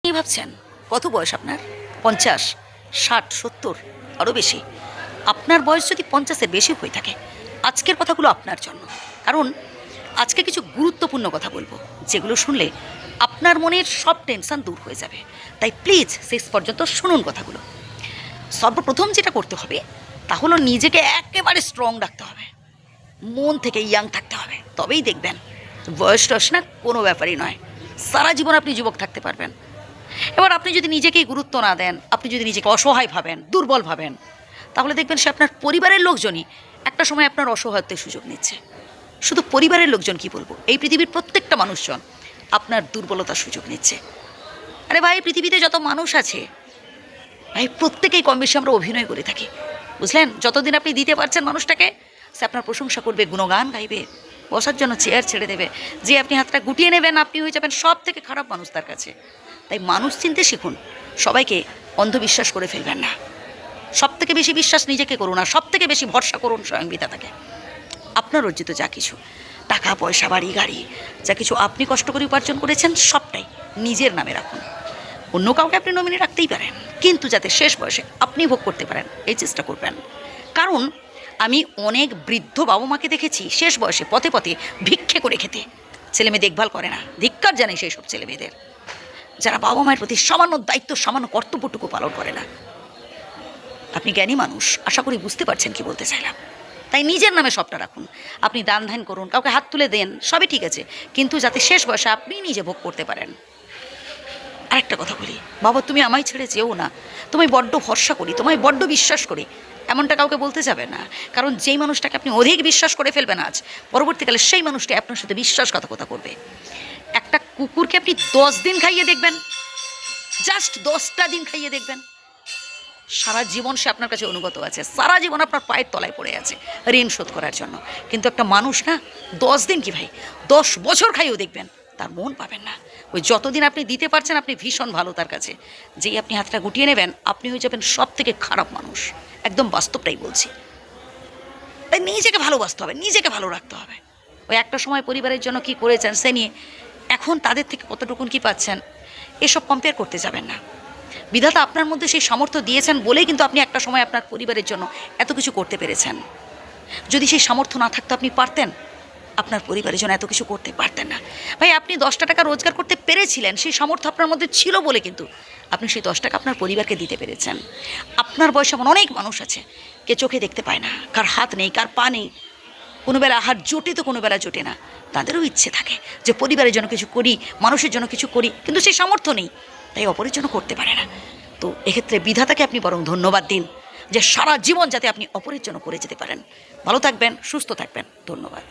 কি ভাবছেন কত বয়স আপনার? 50, 60, 70, আরও বেশি? আপনার বয়স যদি 50-এর বেশি হয়ে থাকে, আজকের কথাগুলো আপনার জন্য। কারণ আজকে কিছু গুরুত্বপূর্ণ কথা বলবো, যেগুলো শুনলে আপনার মনের সব টেনশন দূর হয়ে যাবে। তাই প্লিজ শেষ পর্যন্ত শুনুন কথাগুলো। সর্বপ্রথম যেটা করতে হবে তা হলো নিজেকে একেবারে স্ট্রং রাখতে হবে, মন থেকে ইয়াং থাকতে হবে। তবেই দেখবেন বয়স টয়স না কোনো ব্যাপারই নয়, সারা জীবন আপনি যুবক থাকতে পারবেন। এবার আপনি যদি নিজেকেই গুরুত্ব না দেন, আপনি যদি নিজেকে অসহায় ভাবেন, দুর্বল ভাবেন, তাহলে দেখবেন সে আপনার পরিবারের লোকজনই একটা সময় আপনার অসহায়ত্বের সুযোগ নিচ্ছে। শুধু পরিবারের লোকজন কি বলবো, এই পৃথিবীর প্রত্যেকটা মানুষজন আপনার দুর্বলতার সুযোগ নিচ্ছে। আরে ভাই, পৃথিবীতে যত মানুষ আছে ভাই, প্রত্যেকেই কম বেশি আমরা অভিনয় করে থাকি, বুঝলেন? যতদিন আপনি দিতে পারছেন মানুষটাকে, সে আপনার প্রশংসা করবে, গুণগান গাইবে, বসার জন্য চেয়ার ছেড়ে দেবে। যে আপনি হাতটা গুটিয়ে নেবেন, আপনি হয়ে যাবেন সব থেকে খারাপ মানুষ তার কাছে। তাই মানুষ চিনতে শিখুন, সবাইকে অন্ধবিশ্বাস করে ফেলবেন না। সব থেকে বেশি বিশ্বাস নিজেকে করুন, আর সব থেকে বেশি ভরসা করুন স্বয়ং বিধাতাকে। আপনার অর্জিত যা কিছু টাকা পয়সা, বাড়ি গাড়ি, যা কিছু আপনি কষ্ট করে উপার্জন করেছেন, সবটাই নিজের নামে রাখুন। অন্য কাউকে আপনি নমিনি রাখতেই পারেন, কিন্তু যাতে শেষ বয়সে আপনি ভোগ করতে পারেন এই চেষ্টা করবেন। কারণ আমি অনেক বৃদ্ধ বাবা মাকে দেখেছি শেষ বয়সে পথে পথে ভিক্ষে করে খেতে। ছেলেমেয়ে দেখভাল করে না, ধিক্কার জানাই সেই সব ছেলেমেয়েদের, যারা বাবা মায়ের প্রতি সামান্য দায়িত্ব, সামান্য কর্তব্যটুকু পালন করে না। আপনি জ্ঞানী মানুষ, আশা করি বুঝতে পারছেন কি বলতে চাইলাম। তাই নিজের নামে সবটা রাখুন। আপনি দান ধ্যান করুন, কাউকে হাত তুলে দেন, সবই ঠিক আছে, কিন্তু যাতে শেষ বয়সে আপনি নিজে ভোগ করতে পারেন। আরেকটা কথা বলি, বাবা তুমি আমায় ছেড়ে যেও না, তোমায় বড্ড ভরসা করি, তোমায় বড্ড বিশ্বাস করি, এমনটা কাউকে বলতে যাবে না। কারণ যেই মানুষটাকে আপনি অধিক বিশ্বাস করে ফেলবেন আজ, পরবর্তীকালে সেই মানুষটি আপনার সাথে বিশ্বাসঘাতকতা করবে। একটা কুকুরকে আপনি 10 দিন খাইয়ে দেখবেন, জাস্ট 10টা দিন খাইয়ে দেখবেন, সারা জীবন সে আপনার কাছে অনুগত আছে, সারা জীবন আপনার পায়ের তলায় পড়ে আছে ঋণ শোধ করার জন্য। কিন্তু একটা মানুষ না, 10 দিন কি ভাই, 10 বছর খাইয়েও দেখবেন তার মন পাবেন না। ওই যতদিন আপনি দিতে পারছেন, আপনি ভীষণ ভালো তার কাছে। যেই আপনি হাতটা গুটিয়ে নেবেন, আপনি হয়ে যাবেন সব থেকে খারাপ মানুষ। একদম বাস্তবটাই বলছি। তাই নিজেকে ভালোবাসতে হবে, নিজেকে ভালো রাখতে হবে। ওই একটা সময় পরিবারের জন্য কি করেছেন সে নিয়ে এখন তাদের থেকে কতটুকুন কি পাচ্ছেন, এসব কম্পেয়ার করতে যাবেন না। বিধাতা আপনার মধ্যে সেই সামর্থ্য দিয়েছেন বলেই কিন্তু আপনি একটা সময় আপনার পরিবারের জন্য এত কিছু করতে পেরেছেন। যদি সেই সামর্থ্য না থাকতো, আপনি পারতেন আপনার পরিবারের জন্য এত কিছু করতে পারতেন না। ভাই, আপনি 10টা টাকা রোজগার করতে পেরেছিলেন, সেই সামর্থ্য আপনার মধ্যে ছিল বলে কিন্তু আপনি সেই 10 টাকা আপনার পরিবারকে দিতে পেরেছেন। আপনার বয়সে এমন অনেক মানুষ আছে, কে চোখে দেখতে পায় না, কার হাত নেই, কার পা নেই, কোনো বেলা হাত জোটে তো কোনো বেলা জোটে না। তাদেরও ইচ্ছে থাকে যে পরিবারের জন্য কিছু করি, মানুষের জন্য কিছু করি, কিন্তু সেই সামর্থ্য নেই, তাই অপরের জন্য করতে পারে না। তো এক্ষেত্রে বিধাতাকে আপনি বরং ধন্যবাদ দিন যে সারা জীবন যাতে আপনি অপরের জন্য করে যেতে পারেন। ভালো থাকবেন, সুস্থ থাকবেন, ধন্যবাদ।